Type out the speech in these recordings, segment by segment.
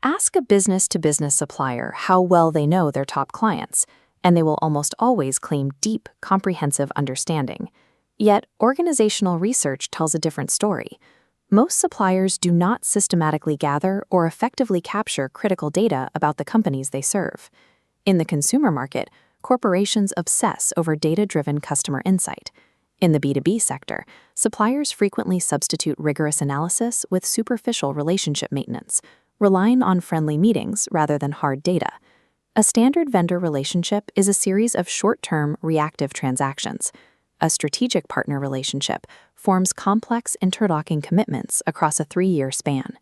Ask a business-to-business supplier how well they know their top clients, and they will almost always claim deep, comprehensive understanding. Yet, organizational research tells a different story. Most suppliers do not systematically gather or effectively capture critical data about the companies they serve. In the consumer market, corporations obsess over data-driven customer insight. In the B2B sector, suppliers frequently substitute rigorous analysis with superficial relationship maintenance, relying on friendly meetings rather than hard data. A standard vendor relationship is a series of short-term, reactive transactions. A strategic partner relationship forms complex interlocking commitments across a 3-year span.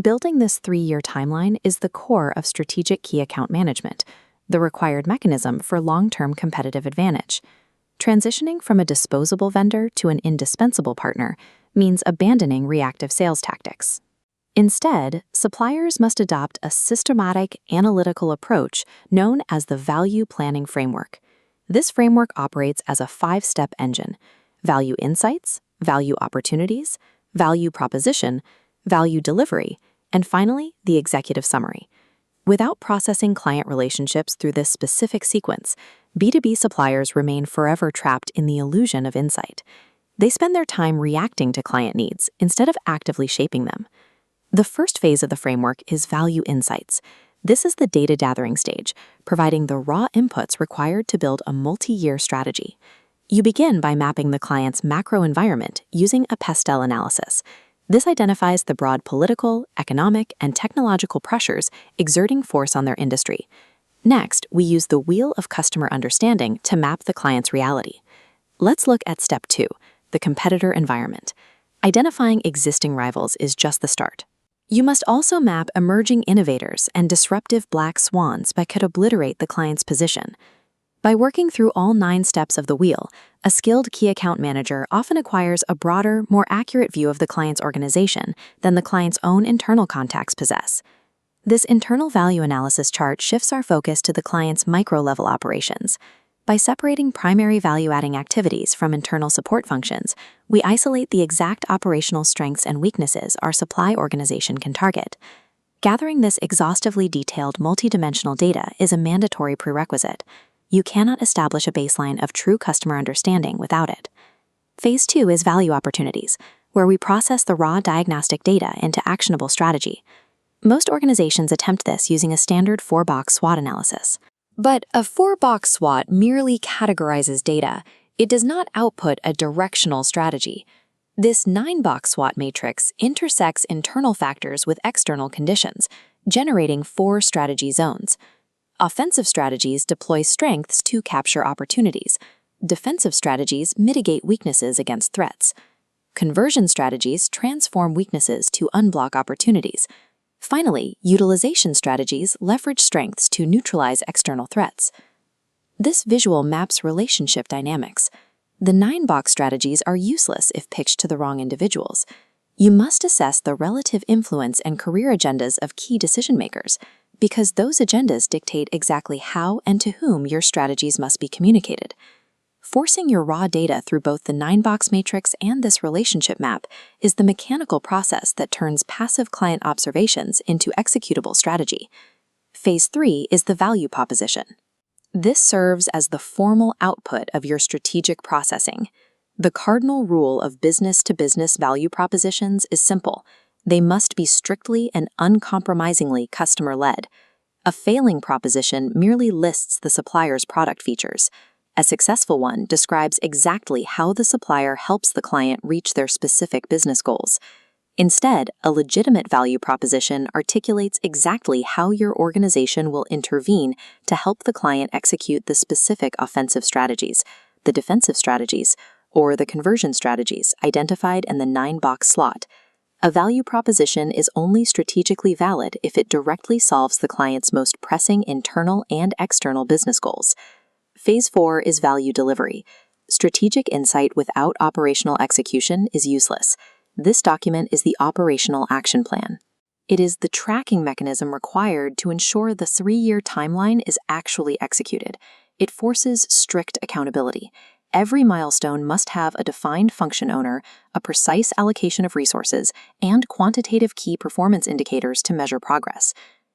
Building this 3-year timeline is the core of strategic key account management, the required mechanism for long-term competitive advantage. Transitioning from a disposable vendor to an indispensable partner means abandoning reactive sales tactics. Instead, suppliers must adopt a systematic, analytical approach known as the Value Planning Framework. This framework operates as a 5-step engine: value insights, value opportunities, value proposition, value delivery, and finally, the executive summary. Without processing client relationships through this specific sequence, B2B suppliers remain forever trapped in the illusion of insight. They spend their time reacting to client needs instead of actively shaping them. The first phase of the framework is value insights. This is the data gathering stage, providing the raw inputs required to build a multi-year strategy. You begin by mapping the client's macro environment using a Pestel analysis. This identifies the broad political, economic, and technological pressures exerting force on their industry. Next, we use the Wheel of Customer Understanding to map the client's reality. Let's look at Step 2, the competitor environment. Identifying existing rivals is just the start. You must also map emerging innovators and disruptive black swans that could obliterate the client's position. By working through all 9 steps of the wheel, a skilled key account manager often acquires a broader, more accurate view of the client's organization than the client's own internal contacts possess. This internal value analysis chart shifts our focus to the client's micro-level operations. By separating primary value-adding activities from internal support functions, we isolate the exact operational strengths and weaknesses our supply organization can target. Gathering this exhaustively detailed multidimensional data is a mandatory prerequisite. You cannot establish a baseline of true customer understanding without it. Phase 2 is value opportunities, where we process the raw diagnostic data into actionable strategy. Most organizations attempt this using a standard 4-box SWOT analysis. But a 4-box SWOT merely categorizes data. It does not output a directional strategy. This 9-box SWOT matrix intersects internal factors with external conditions, generating 4 strategy zones. Offensive strategies deploy strengths to capture opportunities. Defensive strategies mitigate weaknesses against threats. Conversion strategies transform weaknesses to unblock opportunities. Finally, utilization strategies leverage strengths to neutralize external threats. This visual maps relationship dynamics. The 9-box strategies are useless if pitched to the wrong individuals. You must assess the relative influence and career agendas of key decision-makers, because those agendas dictate exactly how and to whom your strategies must be communicated. Forcing your raw data through both the 9-box matrix and this relationship map is the mechanical process that turns passive client observations into executable strategy. Phase 3 is the value proposition. This serves as the formal output of your strategic processing. The cardinal rule of business-to-business value propositions is simple. They must be strictly and uncompromisingly customer-led. A failing proposition merely lists the supplier's product features. A successful one describes exactly how the supplier helps the client reach their specific business goals. Instead, a legitimate value proposition articulates exactly how your organization will intervene to help the client execute the specific offensive strategies, the defensive strategies, or the conversion strategies identified in the 9-box slot. A value proposition is only strategically valid if it directly solves the client's most pressing internal and external business goals. Phase 4 is value delivery. Strategic insight without operational execution is useless. This document is the operational action plan. It is the tracking mechanism required to ensure the 3-year timeline is actually executed. It forces strict accountability. Every milestone must have a defined function owner, a precise allocation of resources, and quantitative key performance indicators to measure progress.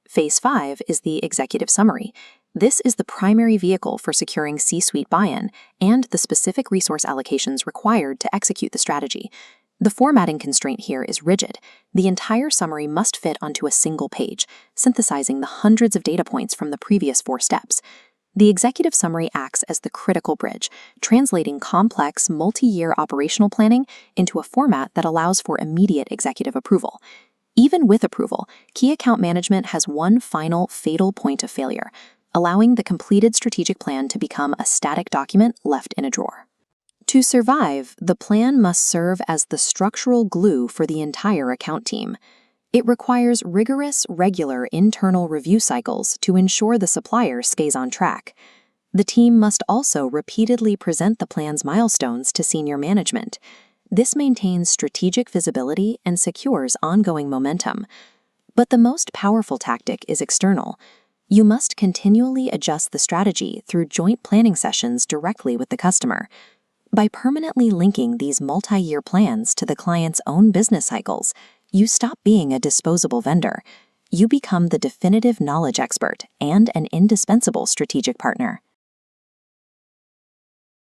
Phase 5 is the executive summary. This is the primary vehicle for securing C-suite buy-in and the specific resource allocations required to execute the strategy. The formatting constraint here is rigid. The entire summary must fit onto a single page, synthesizing the hundreds of data points from the previous 4 steps. The executive summary acts as the critical bridge, translating complex, multi-year operational planning into a format that allows for immediate executive approval. Even with approval, key account management has one final fatal point of failure, allowing the completed strategic plan to become a static document left in a drawer. To survive, the plan must serve as the structural glue for the entire account team. It requires rigorous, regular internal review cycles to ensure the supplier stays on track. The team must also repeatedly present the plan's milestones to senior management. This maintains strategic visibility and secures ongoing momentum. But the most powerful tactic is external. You must continually adjust the strategy through joint planning sessions directly with the customer. By permanently linking these multi-year plans to the client's own business cycles, you stop being a disposable vendor. You become the definitive knowledge expert and an indispensable strategic partner.